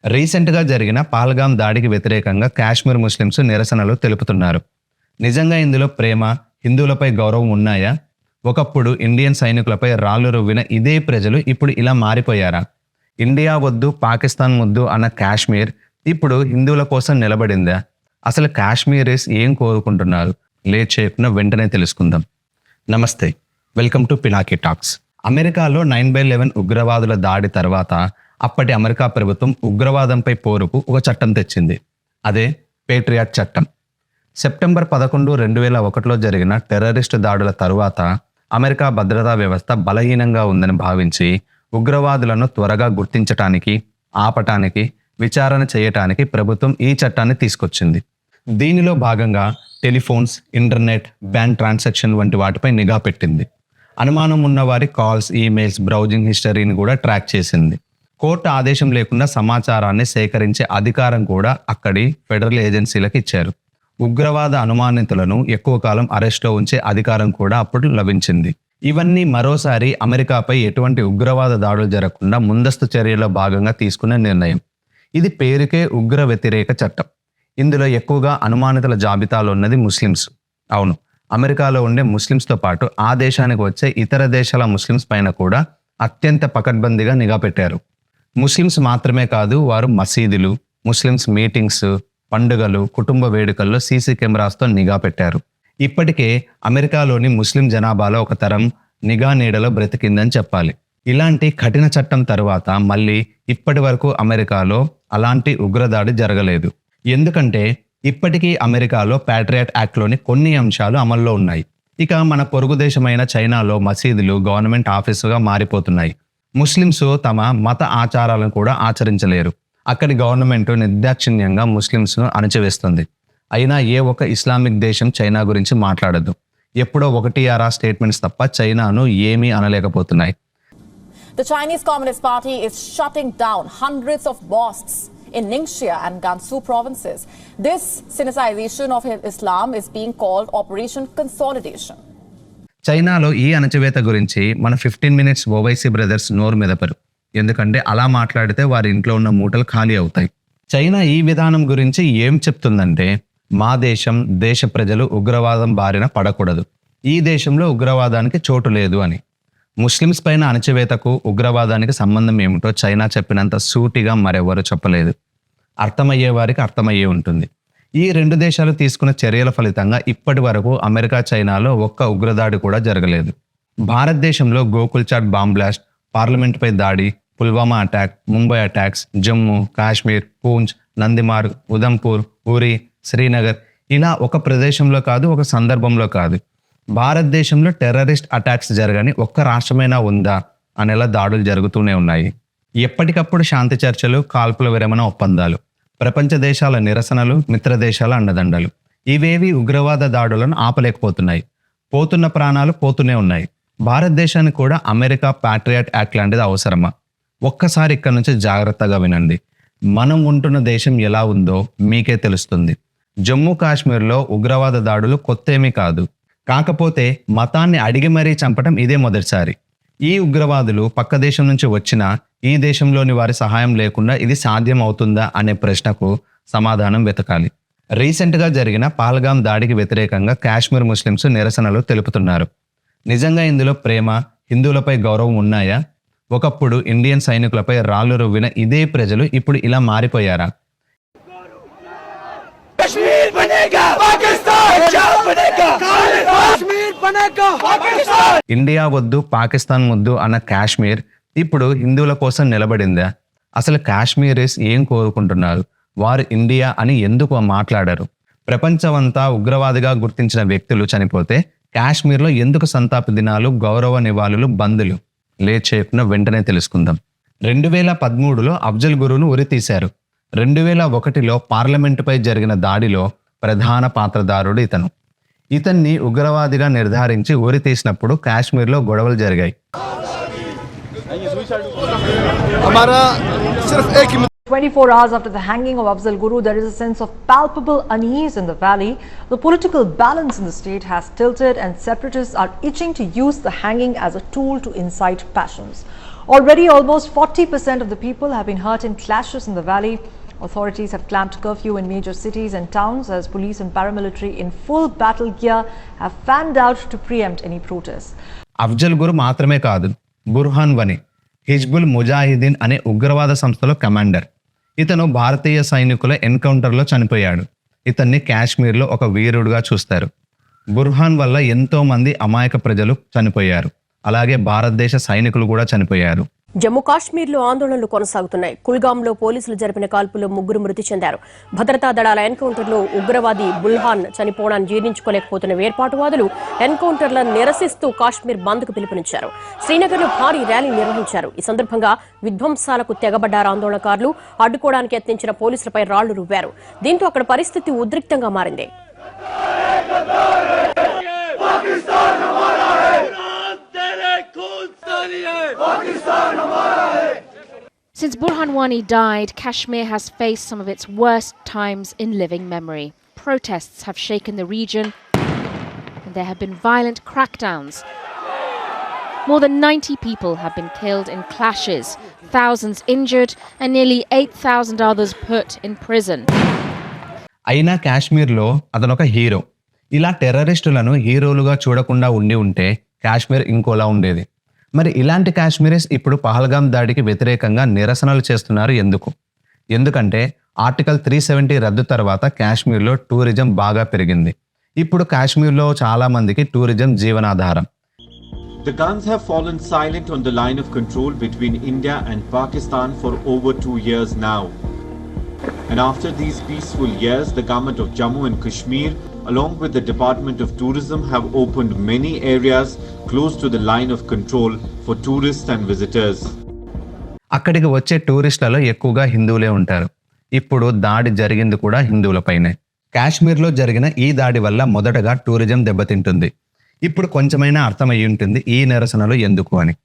రీసెంట్గా జరిగిన పహల్గామ్ దాడికి వ్యతిరేకంగా కాశ్మీర్ ముస్లింస్ నిరసనలు తెలుపుతున్నారు. నిజంగా ఇందులో ప్రేమ, హిందువులపై గౌరవం ఉన్నాయా? ఒకప్పుడు ఇండియన్ సైనికులపై రాళ్లు రువ్విన ఇదే ప్రజలు ఇప్పుడు ఇలా మారిపోయారా? ఇండియా వద్దు, పాకిస్తాన్ వద్దు అన్న కాశ్మీర్ ఇప్పుడు హిందువుల కోసం నిలబడిందా? అసలు కాశ్మీరీస్ ఏం కోరుకుంటున్నారు? లేట్ చేయకుండా వెంటనే తెలుసుకుందాం. నమస్తే, వెల్కమ్ టు పినాకీ టాక్స్. అమెరికాలో 9/11 ఉగ్రవాదుల దాడి తర్వాత అప్పటి అమెరికా ప్రభుత్వం ఉగ్రవాదంపై పోరుకు ఒక చట్టం తెచ్చింది. అదే పేట్రియాట్ చట్టం. సెప్టెంబర్ 11, 2001లో జరిగిన టెర్రరిస్టు దాడుల తరువాత అమెరికా భద్రతా వ్యవస్థ బలహీనంగా ఉందని భావించి ఉగ్రవాదులను త్వరగా గుర్తించటానికి, ఆపటానికి, విచారణ చేయటానికి ప్రభుత్వం ఈ చట్టాన్ని తీసుకొచ్చింది. దీనిలో భాగంగా టెలిఫోన్స్, ఇంటర్నెట్, బ్యాంక్ ట్రాన్సాక్షన్ వంటి వాటిపై నిఘా పెట్టింది. అనుమానం ఉన్న వారి కాల్స్, ఈమెయిల్స్, బ్రౌజింగ్ హిస్టరీని కూడా ట్రాక్ చేసింది. కోర్టు ఆదేశం లేకుండా సమాచారాన్ని సేకరించే అధికారం కూడా అక్కడి ఫెడరల్ ఏజెన్సీలకు ఇచ్చారు. ఉగ్రవాద అనుమానితులను ఎక్కువ కాలం అరెస్ట్లో ఉంచే అధికారం కూడా అప్పుడు లభించింది. ఇవన్నీ మరోసారి అమెరికాపై ఎటువంటి ఉగ్రవాద దాడులు జరగకుండా ముందస్తు చర్యలో భాగంగా తీసుకునే నిర్ణయం. ఇది పేరుకే ఉగ్ర వ్యతిరేక చట్టం. ఇందులో ఎక్కువగా అనుమానితుల జాబితాలో ఉన్నది ముస్లిమ్స్. అవును, అమెరికాలో ఉండే ముస్లిమ్స్తో పాటు ఆ దేశానికి వచ్చే ఇతర దేశాల ముస్లిమ్స్ పైన కూడా అత్యంత పకడ్బందీగా నిఘా పెట్టారు. ముస్లిమ్స్ మాత్రమే కాదు, వారు మసీదులు, ముస్లిమ్స్ మీటింగ్స్, పండుగలు, కుటుంబ వేడుకల్లో సీసీ కెమెరాస్తో నిఘా పెట్టారు. ఇప్పటికే అమెరికాలోని ముస్లిం జనాభాలో ఒక తరం నిఘా నీడలో బ్రతికిందని చెప్పాలి. ఇలాంటి కఠిన చట్టం తరువాత మళ్ళీ ఇప్పటి వరకు అమెరికాలో అలాంటి ఉగ్రదాడి జరగలేదు. ఎందుకంటే ఇప్పటికీ అమెరికాలో ప్యాట్రియాట్ యాక్ట్లోని కొన్ని అంశాలు అమల్లో ఉన్నాయి. ఇక మన పొరుగు దేశమైన చైనాలో మసీదులు గవర్నమెంట్ ఆఫీసుగా మారిపోతున్నాయి. ముస్లిమ్స్ తమ మత ఆచారాలను కూడా ఆచరించలేరు. అక్కడి గవర్నమెంట్ నిర్దాక్షిణ్యంగా ముస్లిమ్స్ను అణచివేస్తుంది. అయినా ఏ ఒక్క ఇస్లామిక్ దేశం చైనా గురించి మాట్లాడదు. ఎప్పుడో 1-6 స్టేట్మెంట్స్ తప్ప చైనాను ఏమీ అనలేకపోతున్నాయి. The Chinese Communist Party is shutting down hundreds of mosques in Ningxia and Gansu provinces. This Sinicization of Islam is being called Operation Consolidation. చైనాలో ఈ అణచివేత గురించి మన 15 మినిట్స్ ఓవైసీ బ్రదర్స్ నోరు మెదపరు. ఎందుకంటే అలా మాట్లాడితే వారి ఇంట్లో ఉన్న మూటలు ఖాళీ అవుతాయి. చైనా ఈ విధానం గురించి ఏం చెప్తుందంటే, మా దేశ ప్రజలు ఉగ్రవాదం బారిన పడకూడదు, ఈ దేశంలో ఉగ్రవాదానికి చోటు లేదు అని. ముస్లిమ్స్ పైన అణచివేతకు ఉగ్రవాదానికి సంబంధం ఏమిటో చైనా చెప్పినంత సూటిగా మరెవరూ చెప్పలేదు. అర్థమయ్యే వారికి అర్థమయ్యే ఉంటుంది. ఈ రెండు దేశాలు తీసుకున్న చర్యల ఫలితంగా ఇప్పటి వరకు అమెరికా, చైనాలో ఒక్క ఉగ్రదాడి కూడా జరగలేదు. భారతదేశంలో గోకుల్ చాట్ బాంబ్ బ్లాస్ట్, పార్లమెంటుపై దాడి, పుల్వామా అటాక్, ముంబై అటాక్స్, జమ్మూ, కాశ్మీర్, పూంచ్, నందిమార్గ్, ఉదంపూర్, ఉరి, శ్రీనగర్, ఇలా ఒక ప్రదేశంలో కాదు, ఒక సందర్భంలో కాదు, భారతదేశంలో టెర్రరిస్ట్ అటాక్స్ జరగని ఒక్క రాష్ట్రమైనా ఉందా అనేలా దాడులు జరుగుతూనే ఉన్నాయి. ఎప్పటికప్పుడు శాంతి చర్చలు, కాల్పుల విరమణ ఒప్పందాలు, ప్రపంచ దేశాల నిరసనలు, మిత్ర దేశాల అండదండలు, ఇవేవి ఉగ్రవాద దాడులను ఆపలేకపోతున్నాయి. పోతున్న ప్రాణాలు పోతూనే ఉన్నాయి. భారతదేశానికి కూడా అమెరికా ప్యాట్రియాట్ యాక్ట్ లాంటిది అవసరమా? ఒక్కసారి ఇక్కడ నుంచి జాగ్రత్తగా వినండి. మనం ఉంటున్న దేశం ఎలా ఉందో మీకే తెలుస్తుంది. జమ్మూ కాశ్మీర్లో ఉగ్రవాద దాడులు కొత్తేమీ కాదు. కాకపోతే మతాన్ని అడిగి మరీ చంపడం ఇదే మొదటిసారి. ఈ ఉగ్రవాదులు పక్క దేశం నుంచి వచ్చినా ఈ దేశంలోని వారి సహాయం లేకుండా ఇది సాధ్యం అవుతుందా అనే ప్రశ్నకు సమాధానం వెతకాలి. రీసెంట్గా జరిగిన పహల్గామ్ దాడికి వ్యతిరేకంగా కాశ్మీర్ ముస్లింస్ నిరసనలు తెలుపుతున్నారు. నిజంగా ఇందులో ప్రేమ, హిందువులపై గౌరవం ఉన్నాయా? ఒకప్పుడు ఇండియన్ సైనికులపై రాళ్లు రువ్విన ఇదే ప్రజలు ఇప్పుడు ఇలా మారిపోయారా? ఇండియా వద్దు, పాకిస్తాన్ వద్దు అన్న కాశ్మీర్ ఇప్పుడు హిందువుల కోసం నిలబడిందా? అసలు కాశ్మీరీస్ ఏం కోరుకుంటున్నారు? వారు ఇండియా అని ఎందుకు మాట్లాడరు? ప్రపంచమంతా ఉగ్రవాదిగా గుర్తించిన వ్యక్తులు చనిపోతే కాశ్మీర్లో ఎందుకు సంతాప దినాలు, గౌరవ నివాళులు, బందులు? లేట్ చేయకుండా వెంటనే తెలుసుకుందాం. 2013లో అఫ్జల్ గురును ఉరి తీశారు. 2001లో పార్లమెంటుపై జరిగిన దాడిలో ప్రధాన పాత్రధారుడు ఇతన్ని ఉగ్రవాదిగా నిర్ధారించి ఉరి తీసినప్పుడు కాశ్మీర్లో గొడవలు జరిగాయి. 24 hours after the hanging of Afzal Guru, there is a sense of palpable unease in the valley. The political balance in the state has tilted and separatists are itching to use the hanging as a tool to incite passions. Already, almost 40% of the people have been hurt in clashes in the valley. Authorities have clamped curfew in major cities and towns as police and paramilitary in full battle gear have fanned out to preempt any protests. Afzal గురు మాత్రమే కాదు, Burhan వని హిజ్బుల్ ముజాహిదీన్ అనే ఉగ్రవాద సంస్థలో commander. ఇతను భారతీయ సైనికుల ఎన్కౌంటర్లో చనిపోయాడు. ఇతన్ని కాశ్మీర్లో ఒక వీరుడుగా చూస్తారు. బుర్హాన్ వల్ల ఎంతో మంది అమాయక ప్రజలు చనిపోయారు. అలాగే భారతదేశ సైనికులు కూడా చనిపోయారు. జమ్మూ కాశ్మీర్లో ఆందోళనలు కొనసాగుతున్నాయి. కుల్గాంలో పోలీసులు జరిపిన కాల్పుల్లో 3 మృతి చెందారు. భద్రతా దళాల ఎన్కౌంటర్లో ఉగ్రవాది బుల్హాన్ చనిపోవడాన్ని జీర్ణించుకోలేకపోతున్న వేర్పాటువాదులు ఎన్కౌంటర్లను నిరసిస్తూ కాశ్మీర్ బంద్కు పిలుపునిచ్చారు. శ్రీనగర్లో భారీ ర్యాలీ నిర్వహించారు. ఈ సందర్భంగా విధ్వంసాలకు తెగబడ్డారు ఆందోళనకారులు. అడ్డుకోవడానికి యత్నించిన పోలీసులపై రాళ్లు రువ్వారు. దీంతో అక్కడ పరిస్థితి ఉద్రిక్తంగా మారింది. Since Burhan Wani died, Kashmir has faced some of its worst times in living memory. Protests have shaken the region and there have been violent crackdowns. More than 90 people have been killed in clashes, thousands injured and nearly 8,000 others put in prison. అయినా కాశ్మీర్లో అతనొక hero. ఇలా టెర్రరిస్టులను హీరోలుగా చూడకుండా ఉంటే కాశ్మీర్ ఇంకోలా ఉండేది. మరి ఇలాంటి కాశ్మీరీస్ ఇప్పుడు పహల్గాం దాడికి వ్యతిరేకంగా నిరసనలు చేస్తున్నారు. ఎందుకంటే ఆర్టికల్ 370 రద్దు తర్వాత కాశ్మీర్లో టూరిజం బాగా పెరిగింది. ఇప్పుడు కాశ్మీర్లో చాలా మందికి టూరిజం జీవనాధారం. The guns have fallen silent on the line of control between India and Pakistan for over 2 years now. And after these peaceful years, the government of Jammu and Kashmir, along with the Department of Tourism, have opened many areas close to the line of control for tourists and visitors. అక్కడికి వచ్చే టూరిస్టులలో ఎక్కువగా హిందువులే ఉంటారు. ఇప్పుడు దాడి జరిగింది కూడా హిందువులపైనే. కాశ్మీర్లో జరిగిన ఈ దాడి వల్ల మొదటగా టూరిజం దెబ్బతింటుంది. ఇప్పుడు కొంచెమైనా అర్థమయ్యి ఉంటుంది ఈ నిరసనలు ఎందుకు అని.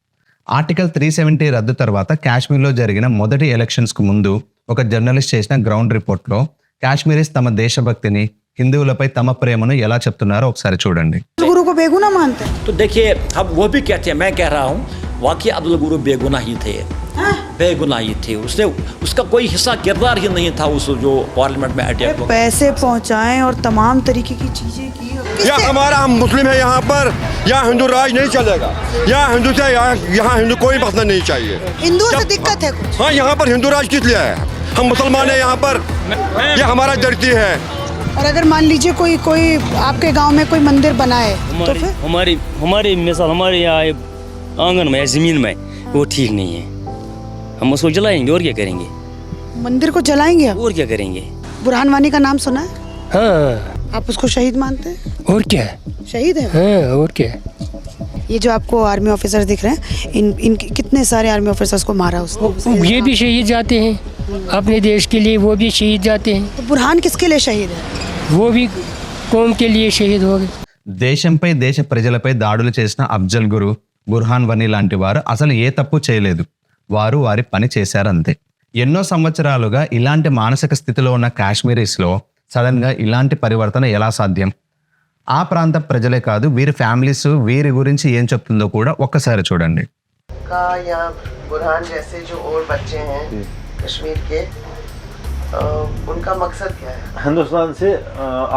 ఆర్టికల్ 370 రద్దు తర్వాత కాశ్మీర్లో జరిగిన మొదటి ఎలక్షన్స్కు ముందు ఒక జర్నలిస్ట్ చేసిన గ్రౌండ్ రిపోర్ట్లో కాశ్మీరీస్ తమ దేశభక్తిని, హిందువులపై తమ ప్రేమను ఎలా చెప్తున్నారో ఒకసారి చూడండి. गुरु को बेगुनाह मानते हैं। तो देखिए, हम वो भी कहते हैं, मैं कह रहा हूँ वाकई अब्दुल गुरु बेगुनाह ही थे, बेगुनाह ही थे। उसने उसका कोई हिस्सा किरदार ही नहीं था उस जो पार्लियामेंट में अटैक हुआ। पैसे पहुंचाएं और तमाम तरीके की चीजें की। या हमारा हम मुस्लिम है यहाँ पर, यहाँ हिंदू राज नहीं चलेगा। यहाँ हिंदू से यहाँ हिंदू कोई मसला नहीं चाहिए। हिंदुओं से दिक्कत है कुछ? हाँ, यहाँ पर हिंदू राज किस लिए है? हम मुसलमान हैं यहाँ पर, ये हमारा धरती है। और अगर मान लीजिए कोई आपके गांव में कोई मंदिर बनाए तो फिर हमारी मिसाल हमारे यहाँ आंगन में जमीन में वो ठीक नहीं है, हम उसको जलाएंगे और क्या करेंगे? मंदिर को जलाएंगे आप? और क्या करेंगे? बुरहान वानी का नाम सुना है? हाँ, आप उसको शहीद मानते हैं? और क्या? शहीद है? हाँ, और क्या? ये जो आपको आर्मी ऑफिसर्स दिख रहे हैं, इन कितने सारे आर्मी ऑफिसर्स को मारा उसने? ये भी शहीद जाते हैं अपने देश के लिए, वो भी शहीद जाते हैं। तो बुरहान किसके लिए शहीद है? वो भी कौम के लिए शहीद हो गए। దేశంపై, దేశ ప్రజలపై దాడులు చేసిన అఫ్జల్ గురు, బుర్హాన్ వనీ లాంటి వారు అసలు ఏ తప్పు చేయలేదు. వారు వారి పని చేశారంతే. ఎన్నో సంవత్సరాలుగా ఇలాంటి మానసిక స్థితిలో ఉన్న కాశ్మీరీస్లో సడన్ గా ఇలాంటి పరివర్తన ఎలా సాధ్యం? ఆ ప్రాంత ప్రజలే కాదు, వీరి ఫ్యామిలీస్ వీరి గురించి ఏం చెప్తుందో కూడా ఒక్కసారి చూడండి. बुरहान जैसे जो और बच्चे हैं कश्मीर के, उनका मकसद क्या है? हिंदुस्तान से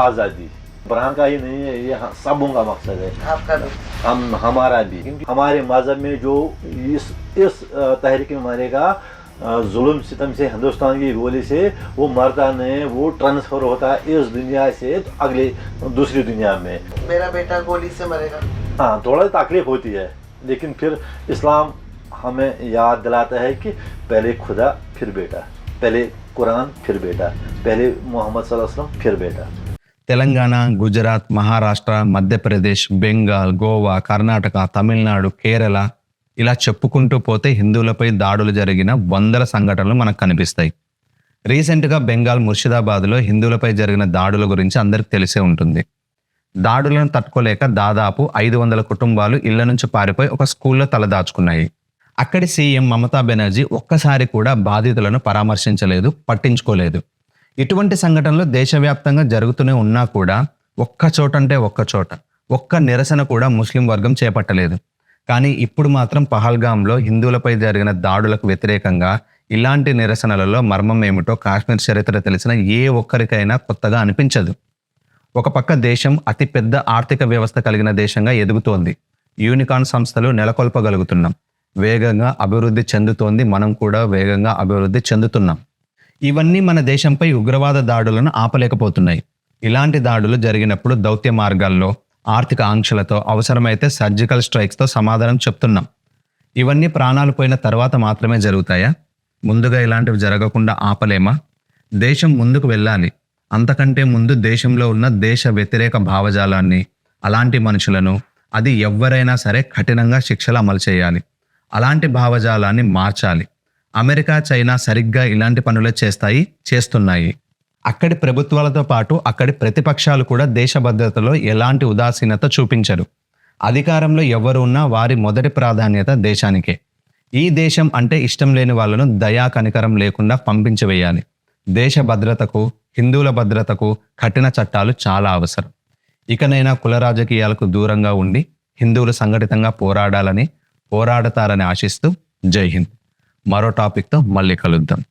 आज़ादी बुरहान का ही नहीं है, ये सबों का मकसद है। आपका भी? हमारा भी। हमारे मजहब में जो इस तहरीक में मरेगा, जुल्म सितम से, हिंदुस्तान की गोली से वो मरता नहीं, वो ट्रांसफर होता है इस दुनिया से अगले दूसरी दुनिया में। मेरा बेटा गोली से मरेगा? हाँ, थोड़ा तकलीफ होती है, लेकिन फिर इस्लाम हमें याद दिलाता है कि पहले खुदा फिर बेटा, पहले कुरान फिर बेटा, पहले मोहम्मद सल्लल्लाहु अलैहि वसल्लम फिर बेटा। తెలంగాణ, గుజరాత్, మహారాష్ట్ర, మధ్యప్రదేశ్, బెంగాల్, గోవా, కర్ణాటక, తమిళనాడు, కేరళ ఇలా చెప్పుకుంటూ పోతే హిందువులపై దాడులు జరిగిన వందల సంఘటనలు మనకు కనిపిస్తాయి. రీసెంట్గా బెంగాల్ ముర్షిదాబాద్లో హిందువులపై జరిగిన దాడుల గురించి అందరికి తెలిసే ఉంటుంది. దాడులను తట్టుకోలేక దాదాపు 500 కుటుంబాలు ఇళ్ల నుంచి పారిపోయి ఒక స్కూల్లో తలదాచుకున్నాయి. అక్కడి సీఎం మమతా బెనర్జీ ఒక్కసారి కూడా బాధితులను పరామర్శించలేదు, పట్టించుకోలేదు. ఇటువంటి సంఘటనలు దేశవ్యాప్తంగా జరుగుతూనే ఉన్నా కూడా ఒక్క చోట ఒక్క నిరసన కూడా ముస్లిం వర్గం చేపట్టలేదు. కానీ ఇప్పుడు మాత్రం పహల్గాంలో హిందువులపై జరిగిన దాడులకు వ్యతిరేకంగా ఇలాంటి నిరసనలలో మర్మం ఏమిటో కాశ్మీర్ చరిత్ర తెలిసిన ఏ ఒక్కరికైనా కొత్తగా అనిపించదు. ఒక పక్క దేశం అతిపెద్ద ఆర్థిక వ్యవస్థ కలిగిన దేశంగా ఎదుగుతోంది. యూనికార్న్ సంస్థలు నెలకొల్పగలుగుతున్నాం. వేగంగా అభివృద్ధి చెందుతోంది. మనం కూడా వేగంగా అభివృద్ధి చెందుతున్నాం. ఇవన్నీ మన దేశంపై ఉగ్రవాద దాడులను ఆపలేకపోతున్నాయి. ఇలాంటి దాడులు జరిగినప్పుడు దౌత్య మార్గాల్లో ఆర్థిక ఆంక్షలతో అవసరమైతే సర్జికల్ స్ట్రైక్స్తో సమాధానం చెప్తున్నాం. ఇవన్నీ ప్రాణాలు పోయిన తర్వాత మాత్రమే జరుగుతాయా? ముందుగా ఇలాంటివి జరగకుండా ఆపలేమా? దేశం ముందుకు వెళ్ళాలి. అంతకంటే ముందు దేశంలో ఉన్న దేశ వ్యతిరేక భావజాలాన్ని, అలాంటి మనుషులను, అది ఎవ్వరైనా సరే కఠినంగా శిక్షలు అమలు చేయాలి. అలాంటి భావజాలాన్ని మార్చాలి. అమెరికా, చైనా సరిగ్గా ఇలాంటి పనులే చేస్తున్నాయి. అక్కడి ప్రభుత్వాలతో పాటు అక్కడి ప్రతిపక్షాలు కూడా దేశ భద్రతలో ఎలాంటి ఉదాసీనత చూపించరు. అధికారంలో ఎవరు ఉన్నా వారి మొదటి ప్రాధాన్యత దేశానికే. ఈ దేశం అంటే ఇష్టం లేని వాళ్ళను దయా కనికరం లేకుండా పంపించివేయాలి. దేశ భద్రతకు, హిందువుల భద్రతకు కఠిన చట్టాలు చాలా అవసరం. ఇకనైనా కుల రాజకీయాలకు దూరంగా ఉండి హిందువులు సంఘటితంగా పోరాడతారని ఆశిస్తూ జై హింద్. మరో టాపిక్తో మళ్ళీ కలుద్దాం.